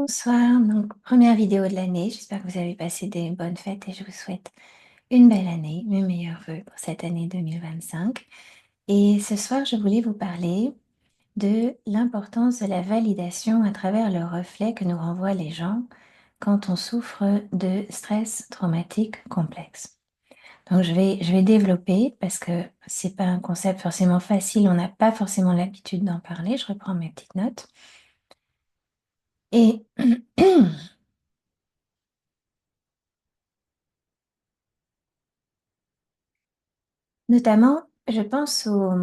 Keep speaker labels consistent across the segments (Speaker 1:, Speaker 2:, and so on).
Speaker 1: Bonsoir, donc première vidéo de l'année. J'espère que vous avez passé des bonnes fêtes et je vous souhaite une belle année, mes meilleurs vœux pour cette année 2025. Et ce soir, je voulais vous parler de l'importance de la validation à travers le reflet que nous renvoient les gens quand on souffre de stress traumatique complexe. Donc je vais développer parce que c'est pas un concept forcément facile, on n'a pas forcément l'habitude d'en parler. Je reprends mes petites notes. Et notamment, je pense aux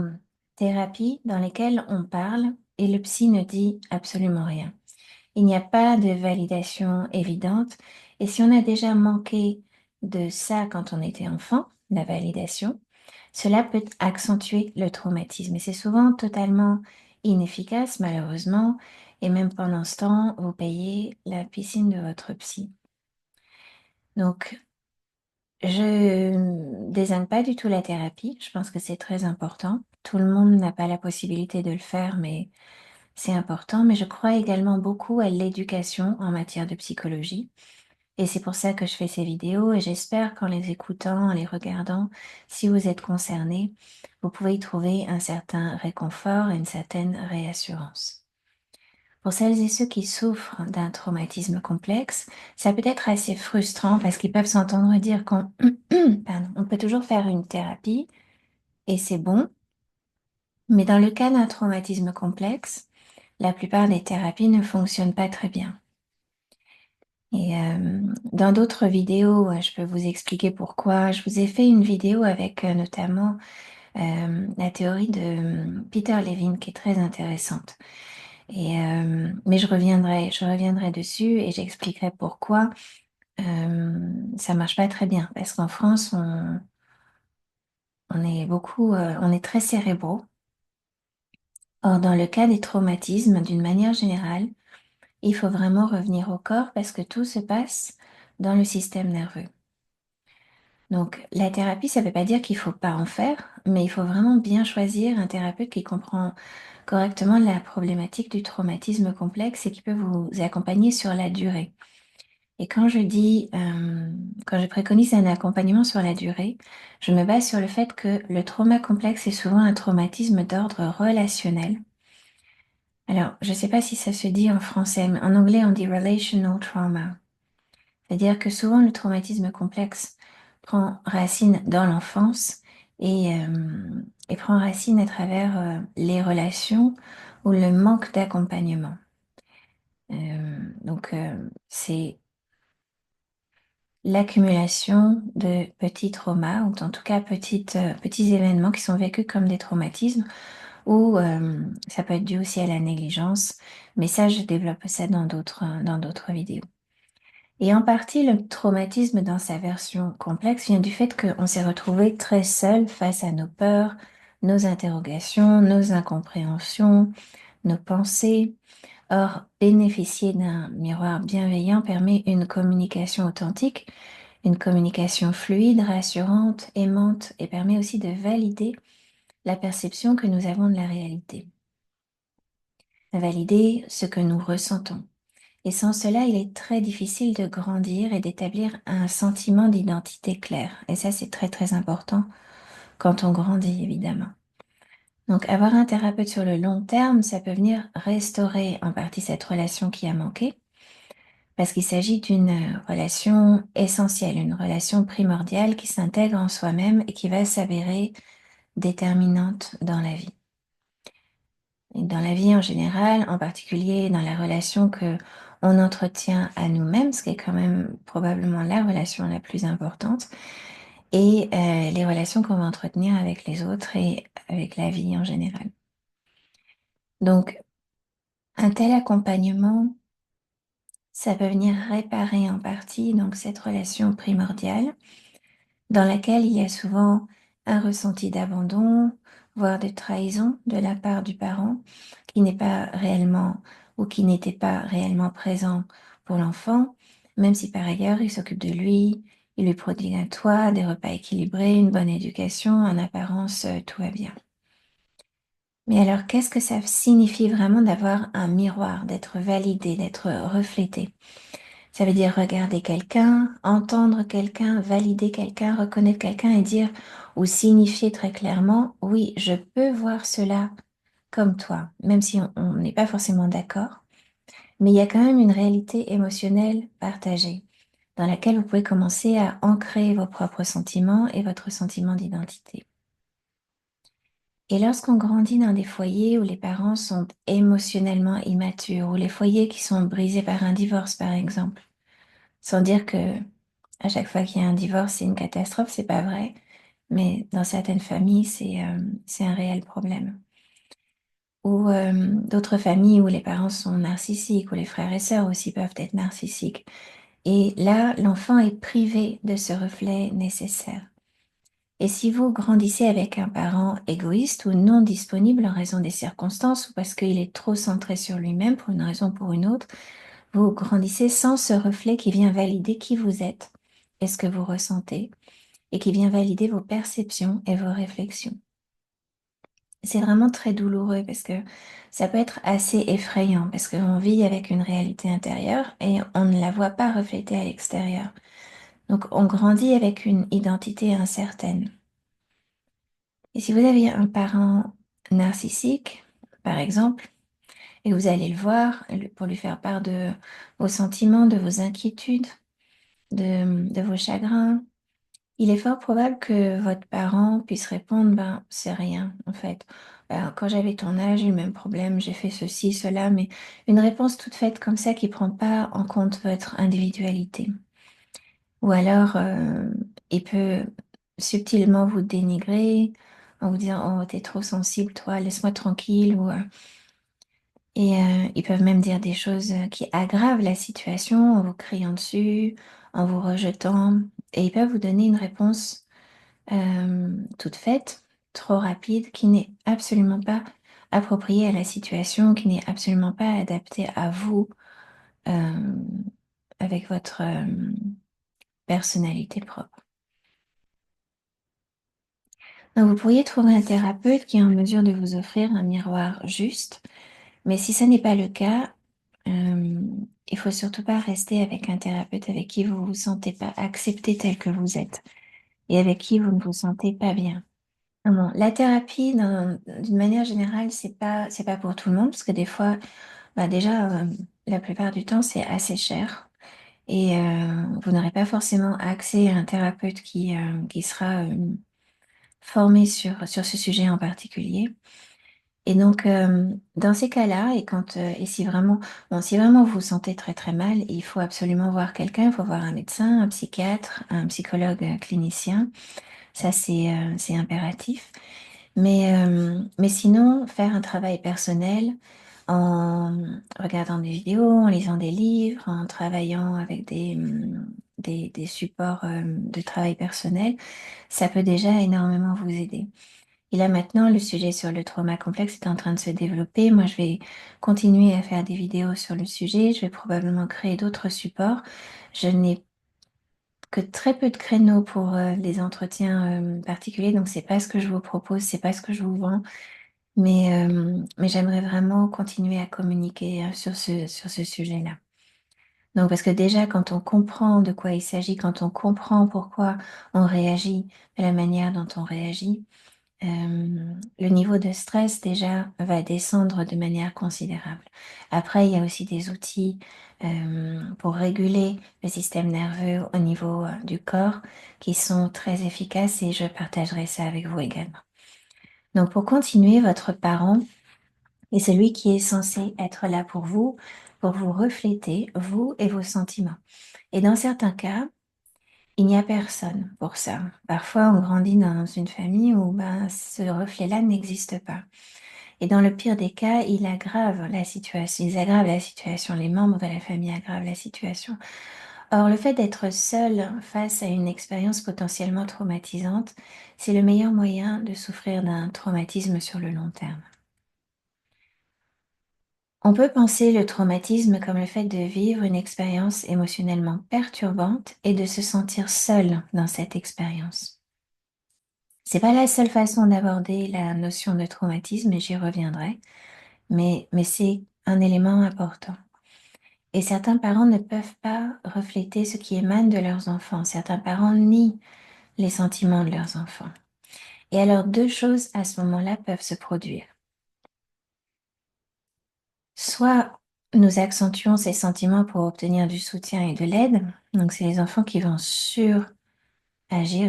Speaker 1: thérapies dans lesquelles on parle et le psy ne dit absolument rien. Il n'y a pas de validation évidente. Et si on a déjà manqué de ça quand on était enfant, la validation, cela peut accentuer le traumatisme. Et c'est souvent totalement inefficace, malheureusement. Et même pendant ce temps, vous payez la piscine de votre psy. Donc, je désigne pas du tout la thérapie. Je pense que c'est très important. Tout le monde n'a pas la possibilité de le faire, mais c'est important. Mais je crois également beaucoup à l'éducation en matière de psychologie. Et c'est pour ça que je fais ces vidéos et j'espère qu'en les écoutant, en les regardant, si vous êtes concerné, vous pouvez y trouver un certain réconfort et une certaine réassurance. Pour celles et ceux qui souffrent d'un traumatisme complexe, ça peut être assez frustrant parce qu'ils peuvent s'entendre dire qu'on pardon, on peut toujours faire une thérapie et c'est bon, mais dans le cas d'un traumatisme complexe, la plupart des thérapies ne fonctionnent pas très bien. Et dans d'autres vidéos, je peux vous expliquer pourquoi. Je vous ai fait une vidéo avec notamment la théorie de Peter Levine qui est très intéressante. Mais je reviendrai dessus et j'expliquerai pourquoi ça marche pas très bien. Parce qu'en France, on est beaucoup, on est très cérébraux. Or, dans le cas des traumatismes, d'une manière générale, il faut vraiment revenir au corps parce que tout se passe dans le système nerveux. Donc, la thérapie, ça ne veut pas dire qu'il ne faut pas en faire, mais il faut vraiment bien choisir un thérapeute qui comprend correctement la problématique du traumatisme complexe et qui peut vous accompagner sur la durée. Et quand je préconise un accompagnement sur la durée, je me base sur le fait que le trauma complexe est souvent un traumatisme d'ordre relationnel. Alors, je ne sais pas si ça se dit en français, mais en anglais, on dit relational trauma. C'est-à-dire que souvent, le traumatisme complexe prend racine dans l'enfance et prend racine à travers les relations ou le manque d'accompagnement. C'est l'accumulation de petits traumas, ou en tout cas petits événements qui sont vécus comme des traumatismes, ou ça peut être dû aussi à la négligence, mais ça, je développe ça dans d'autres vidéos. Et en partie, le traumatisme dans sa version complexe vient du fait qu'on s'est retrouvé très seul face à nos peurs, nos interrogations, nos incompréhensions, nos pensées. Or, bénéficier d'un miroir bienveillant permet une communication authentique, une communication fluide, rassurante, aimante, et permet aussi de valider la perception que nous avons de la réalité, valider ce que nous ressentons. Et sans cela, il est très difficile de grandir et d'établir un sentiment d'identité clair. Et ça, c'est très très important quand on grandit, évidemment. Donc, avoir un thérapeute sur le long terme, ça peut venir restaurer en partie cette relation qui a manqué, parce qu'il s'agit d'une relation essentielle, une relation primordiale qui s'intègre en soi-même et qui va s'avérer déterminante dans la vie. Et dans la vie en général, en particulier dans la relation que on entretient à nous-mêmes, ce qui est quand même probablement la relation la plus importante, et les relations qu'on va entretenir avec les autres et avec la vie en général. Donc, un tel accompagnement, ça peut venir réparer en partie donc cette relation primordiale dans laquelle il y a souvent un ressenti d'abandon, voire de trahison de la part du parent qui n'est pas réellement ou qui n'était pas réellement présent pour l'enfant, même si par ailleurs il s'occupe de lui, il lui prodigue un toit, des repas équilibrés, une bonne éducation, en apparence tout va bien. Mais alors, qu'est-ce que ça signifie vraiment d'avoir un miroir, d'être validé, d'être reflété? Ça veut dire regarder quelqu'un, entendre quelqu'un, valider quelqu'un, reconnaître quelqu'un et dire ou signifier très clairement, oui, je peux voir cela comme toi, même si on n'est pas forcément d'accord, mais il y a quand même une réalité émotionnelle partagée dans laquelle vous pouvez commencer à ancrer vos propres sentiments et votre sentiment d'identité. Et lorsqu'on grandit dans des foyers où les parents sont émotionnellement immatures, ou les foyers qui sont brisés par un divorce par exemple, sans dire que à chaque fois qu'il y a un divorce, c'est une catastrophe, c'est pas vrai, mais dans certaines familles, c'est un réel problème. Ou d'autres familles où les parents sont narcissiques, où les frères et sœurs aussi peuvent être narcissiques. Et là, l'enfant est privé de ce reflet nécessaire. Et si vous grandissez avec un parent égoïste ou non disponible en raison des circonstances ou parce qu'il est trop centré sur lui-même pour une raison ou pour une autre, vous grandissez sans ce reflet qui vient valider qui vous êtes et ce que vous ressentez et qui vient valider vos perceptions et vos réflexions. C'est vraiment très douloureux parce que ça peut être assez effrayant parce qu'on vit avec une réalité intérieure et on ne la voit pas reflétée à l'extérieur. Donc on grandit avec une identité incertaine. Et si vous avez un parent narcissique, par exemple, et que vous allez le voir pour lui faire part de vos sentiments, de vos inquiétudes, de vos chagrins, il est fort probable que votre parent puisse répondre, ben, c'est rien, en fait. Ben, quand j'avais ton âge, j'ai eu le même problème, j'ai fait ceci, cela, mais une réponse toute faite comme ça qui ne prend pas en compte votre individualité. Ou alors, il peut subtilement vous dénigrer en vous disant, oh, t'es trop sensible, toi, laisse-moi tranquille. Et ils peuvent même dire des choses qui aggravent la situation en vous criant dessus, en vous rejetant. Et ils peuvent vous donner une réponse toute faite, trop rapide, qui n'est absolument pas appropriée à la situation, qui n'est absolument pas adaptée à vous euh, avec votre personnalité propre. Donc vous pourriez trouver un thérapeute qui est en mesure de vous offrir un miroir juste, mais si ce n'est pas le cas, euh, il faut surtout pas rester avec un thérapeute avec qui vous vous sentez pas accepté tel que vous êtes et avec qui vous ne vous sentez pas bien. Bon, la thérapie, d'une manière générale, c'est pas pour tout le monde, parce que des fois, bah déjà, la plupart du temps, c'est assez cher. Et vous n'aurez pas forcément accès à un thérapeute qui sera formé sur ce sujet en particulier. Et donc, dans ces cas-là, et si vraiment, bon, si vraiment vous vous sentez très très mal, il faut absolument voir quelqu'un, il faut voir un médecin, un psychiatre, un psychologue clinicien. Ça, c'est impératif. Mais sinon, faire un travail personnel en regardant des vidéos, en lisant des livres, en travaillant avec des supports de travail personnel, ça peut déjà énormément vous aider. Et là maintenant, le sujet sur le trauma complexe est en train de se développer. Moi, je vais continuer à faire des vidéos sur le sujet. Je vais probablement créer d'autres supports. Je n'ai que très peu de créneaux pour les entretiens particuliers, donc c'est pas ce que je vous propose, c'est pas ce que je vous vends, mais j'aimerais vraiment continuer à communiquer sur ce sujet-là. Donc parce que déjà quand on comprend de quoi il s'agit, quand on comprend pourquoi on réagit de la manière dont on réagit, le niveau de stress déjà va descendre de manière considérable. Après, il y a aussi des outils pour réguler le système nerveux au niveau du corps qui sont très efficaces et je partagerai ça avec vous également. Donc pour continuer, votre parent est celui qui est censé être là pour vous refléter, vous et vos sentiments. Et dans certains cas, il n'y a personne pour ça. Parfois, on grandit dans une famille où ben, ce reflet-là n'existe pas. Et dans le pire des cas, il aggrave la situation. Ils aggravent la situation. Les membres de la famille aggravent la situation. Or, le fait d'être seul face à une expérience potentiellement traumatisante, c'est le meilleur moyen de souffrir d'un traumatisme sur le long terme. On peut penser le traumatisme comme le fait de vivre une expérience émotionnellement perturbante et de se sentir seul dans cette expérience. C'est pas la seule façon d'aborder la notion de traumatisme, et j'y reviendrai, mais c'est un élément important. Et certains parents ne peuvent pas refléter ce qui émane de leurs enfants. Certains parents nient les sentiments de leurs enfants. Et alors, deux choses à ce moment-là peuvent se produire. Soit nous accentuons ces sentiments pour obtenir du soutien et de l'aide. Donc, c'est les enfants qui vont suragir,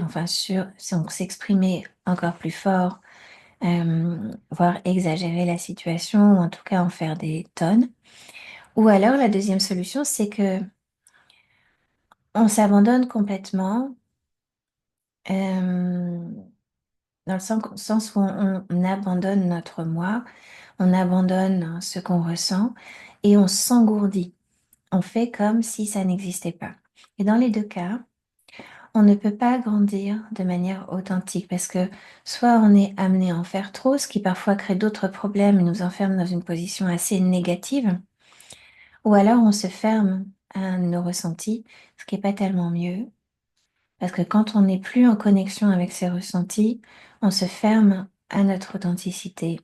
Speaker 1: enfin, s'exprimer encore plus fort, voire exagérer la situation, ou en tout cas en faire des tonnes. Ou alors, la deuxième solution, c'est que on s'abandonne complètement, euh, dans le sens où on abandonne notre moi, on abandonne ce qu'on ressent et on s'engourdit. On fait comme si ça n'existait pas. Et dans les deux cas, on ne peut pas grandir de manière authentique parce que soit on est amené à en faire trop, ce qui parfois crée d'autres problèmes et nous enferme dans une position assez négative, ou alors on se ferme à nos ressentis, ce qui n'est pas tellement mieux. Parce que quand on n'est plus en connexion avec ses ressentis, on se ferme à notre authenticité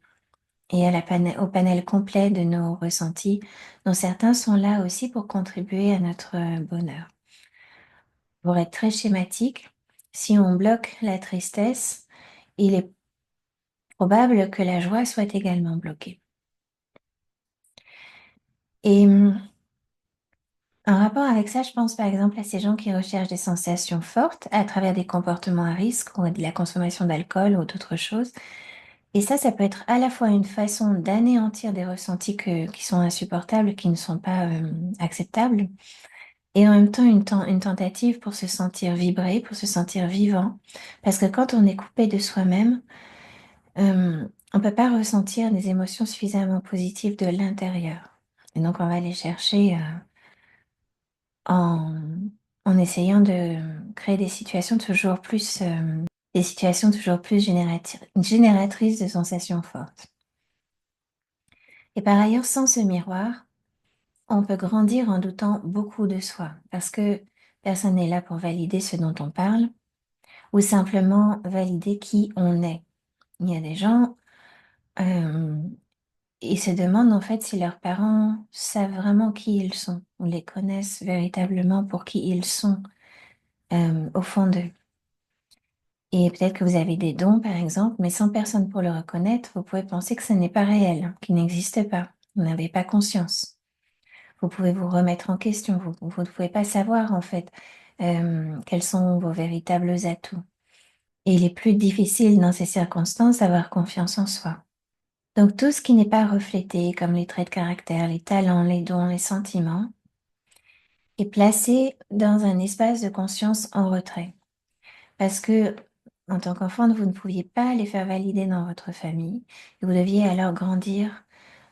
Speaker 1: et à au panel complet de nos ressentis, dont certains sont là aussi pour contribuer à notre bonheur. Pour être très schématique, si on bloque la tristesse, il est probable que la joie soit également bloquée. Et en rapport avec ça, je pense par exemple à ces gens qui recherchent des sensations fortes à travers des comportements à risque ou de la consommation d'alcool ou d'autres choses. Et ça peut être à la fois une façon d'anéantir des ressentis qui sont insupportables, qui ne sont pas acceptables, et en même temps une tentative pour se sentir vibrer, pour se sentir vivant. Parce que quand on est coupé de soi-même, on ne peut pas ressentir des émotions suffisamment positives de l'intérieur. Et donc on va les chercher en, en essayant de créer des situations toujours plus génératrices de sensations fortes. Et par ailleurs, sans ce miroir, on peut grandir en doutant beaucoup de soi, parce que personne n'est là pour valider ce dont on parle, ou simplement valider qui on est. Il y a des gens, ils se demandent en fait si leurs parents savent vraiment qui ils sont, ou les connaissent véritablement pour qui ils sont, au fond d'eux. Et peut-être que vous avez des dons, par exemple, mais sans personne pour le reconnaître, vous pouvez penser que ce n'est pas réel, qu'il n'existe pas. Vous n'avez pas conscience. Vous pouvez vous remettre en question. Vous ne pouvez pas savoir, en fait, quels sont vos véritables atouts. Et il est plus difficile, dans ces circonstances, d'avoir confiance en soi. Donc, tout ce qui n'est pas reflété, comme les traits de caractère, les talents, les dons, les sentiments, est placé dans un espace de conscience en retrait. Parce que, en tant qu'enfant, vous ne pouviez pas les faire valider dans votre famille. Et vous deviez alors grandir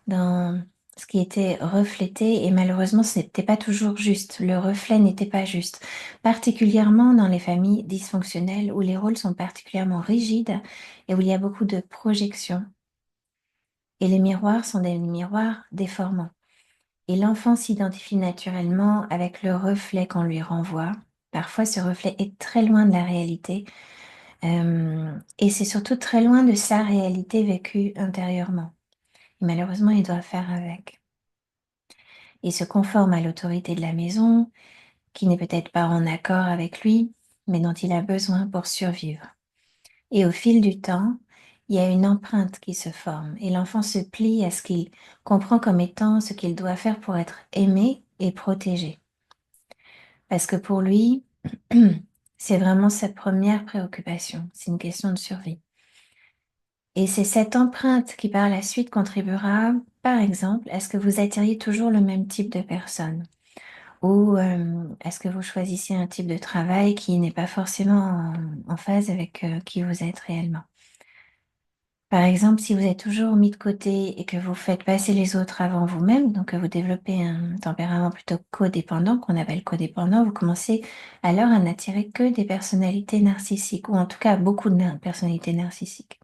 Speaker 1: dans ce qui était reflété. Et malheureusement, ce n'était pas toujours juste. Le reflet n'était pas juste. Particulièrement dans les familles dysfonctionnelles où les rôles sont particulièrement rigides et où il y a beaucoup de projections. Et les miroirs sont des miroirs déformants. Et l'enfant s'identifie naturellement avec le reflet qu'on lui renvoie. Parfois, ce reflet est très loin de la réalité. Et c'est surtout très loin de sa réalité vécue intérieurement. Et malheureusement, il doit faire avec. Il se conforme à l'autorité de la maison, qui n'est peut-être pas en accord avec lui, mais dont il a besoin pour survivre. Et au fil du temps, il y a une empreinte qui se forme et l'enfant se plie à ce qu'il comprend comme étant ce qu'il doit faire pour être aimé et protégé. Parce que pour lui, c'est vraiment sa première préoccupation, c'est une question de survie. Et c'est cette empreinte qui par la suite contribuera, par exemple, à ce que vous attiriez toujours le même type de personne. Ou est-ce que vous choisissez un type de travail qui n'est pas forcément en phase avec qui vous êtes réellement? Par exemple, si vous êtes toujours mis de côté et que vous faites passer les autres avant vous-même, donc que vous développez un tempérament plutôt codépendant, qu'on appelle codépendant, vous commencez alors à n'attirer que des personnalités narcissiques, ou en tout cas beaucoup de personnalités narcissiques.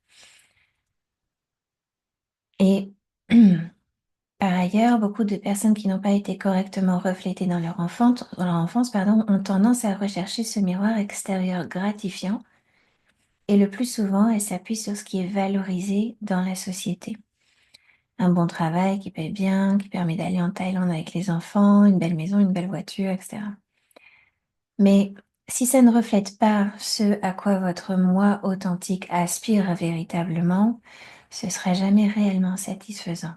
Speaker 1: Et par ailleurs, beaucoup de personnes qui n'ont pas été correctement reflétées dans leur enfance, ont tendance à rechercher ce miroir extérieur gratifiant Et le plus souvent, elle s'appuie sur ce qui est valorisé dans la société. Un bon travail qui paye bien, qui permet d'aller en Thaïlande avec les enfants, une belle maison, une belle voiture, etc. Mais si ça ne reflète pas ce à quoi votre moi authentique aspire véritablement, ce sera jamais réellement satisfaisant.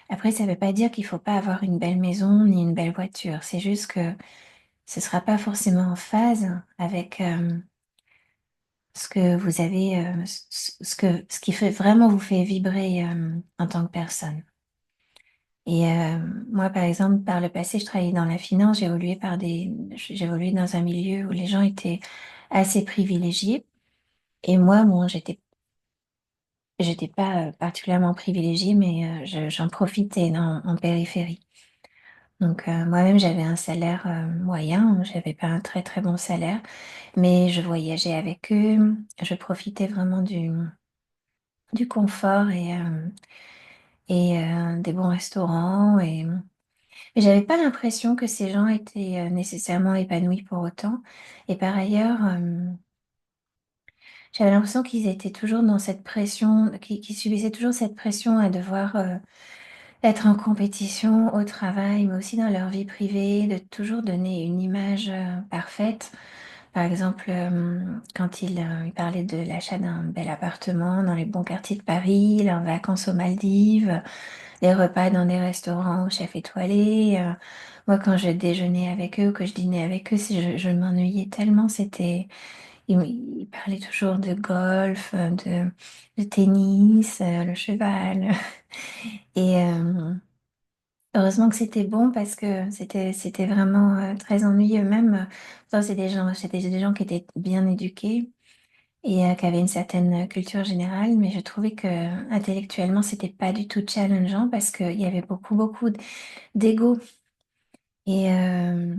Speaker 1: Après, ça ne veut pas dire qu'il ne faut pas avoir une belle maison ni une belle voiture. C'est juste que ce ne sera pas forcément en phase avec ce que vous avez, ce qui fait vraiment vous fait vibrer en tant que personne. Et moi, par exemple, par le passé, je travaillais dans la finance, j'ai évolué dans un milieu où les gens étaient assez privilégiés. Et moi, bon, j'étais pas particulièrement privilégiée, mais j'en profitais en périphérie. Donc moi-même, j'avais un salaire moyen, j'avais pas un très très bon salaire, mais je voyageais avec eux, je profitais vraiment du confort et des bons restaurants et j'avais pas l'impression que ces gens étaient nécessairement épanouis pour autant. Et par ailleurs, j'avais l'impression qu'ils étaient toujours dans cette pression, qu'ils subissaient toujours cette pression à devoir être en compétition au travail, mais aussi dans leur vie privée, de toujours donner une image parfaite. Par exemple, quand il parlait de l'achat d'un bel appartement dans les bons quartiers de Paris, leurs vacances aux Maldives, les repas dans des restaurants au chef étoilé. Moi, quand je déjeunais avec eux, que je dînais avec eux, si je m'ennuyais tellement, ils parlaient toujours de golf, de tennis, le cheval. Et heureusement que c'était bon parce que c'était vraiment très ennuyeux. Même, pourtant, c'était des gens qui étaient bien éduqués et qui avaient une certaine culture générale, mais je trouvais que intellectuellement, c'était pas du tout challengeant parce qu'il y avait beaucoup d'ego. Et, euh,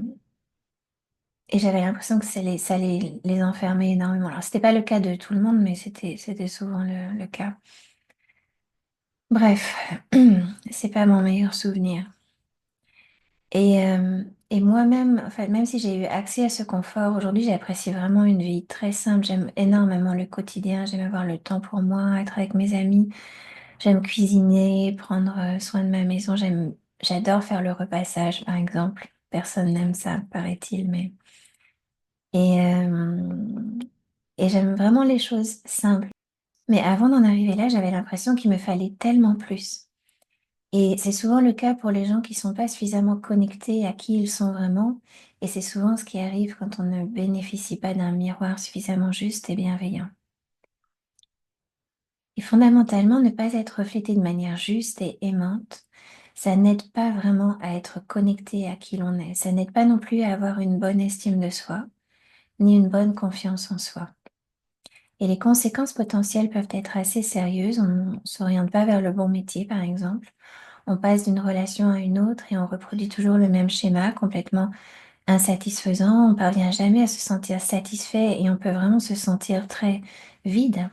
Speaker 1: et j'avais l'impression que ça les enfermait énormément. Alors, c'était pas le cas de tout le monde, mais c'était souvent le cas. Bref, c'est pas mon meilleur souvenir. Et moi-même, enfin, même si j'ai eu accès à ce confort, aujourd'hui, j'apprécie vraiment une vie très simple. J'aime énormément le quotidien, j'aime avoir le temps pour moi, être avec mes amis. J'aime cuisiner, prendre soin de ma maison. J'adore faire le repassage, par exemple. Personne n'aime ça, paraît-il, mais... Et, et j'aime vraiment les choses simples. Mais avant d'en arriver là, j'avais l'impression qu'il me fallait tellement plus. Et c'est souvent le cas pour les gens qui sont pas suffisamment connectés à qui ils sont vraiment. Et c'est souvent ce qui arrive quand on ne bénéficie pas d'un miroir suffisamment juste et bienveillant. Et fondamentalement, ne pas être reflété de manière juste et aimante, ça n'aide pas vraiment à être connecté à qui l'on est. Ça n'aide pas non plus à avoir une bonne estime de soi, ni une bonne confiance en soi. Et les conséquences potentielles peuvent être assez sérieuses. On ne s'oriente pas vers le bon métier, par exemple. On passe d'une relation à une autre et on reproduit toujours le même schéma complètement insatisfaisant. On ne parvient jamais à se sentir satisfait et on peut vraiment se sentir très vide,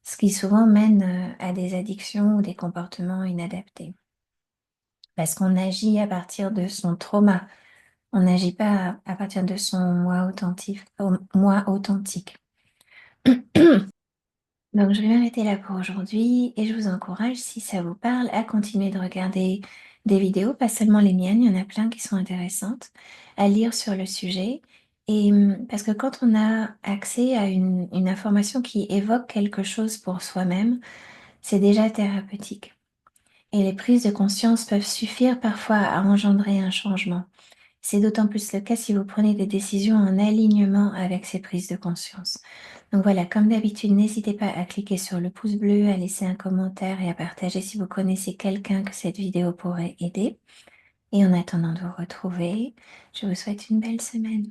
Speaker 1: ce qui souvent mène à des addictions ou des comportements inadaptés. Parce qu'on agit à partir de son trauma. On n'agit pas à partir de son moi authentique. Moi authentique. Donc, je vais m'arrêter là pour aujourd'hui et je vous encourage, si ça vous parle, à continuer de regarder des vidéos, pas seulement les miennes, il y en a plein qui sont intéressantes, à lire sur le sujet. Et parce que quand on a accès à une information qui évoque quelque chose pour soi-même, c'est déjà thérapeutique. Et les prises de conscience peuvent suffire parfois à engendrer un changement. C'est d'autant plus le cas si vous prenez des décisions en alignement avec ces prises de conscience. Donc voilà, comme d'habitude, n'hésitez pas à cliquer sur le pouce bleu, à laisser un commentaire et à partager si vous connaissez quelqu'un que cette vidéo pourrait aider. Et en attendant de vous retrouver, je vous souhaite une belle semaine.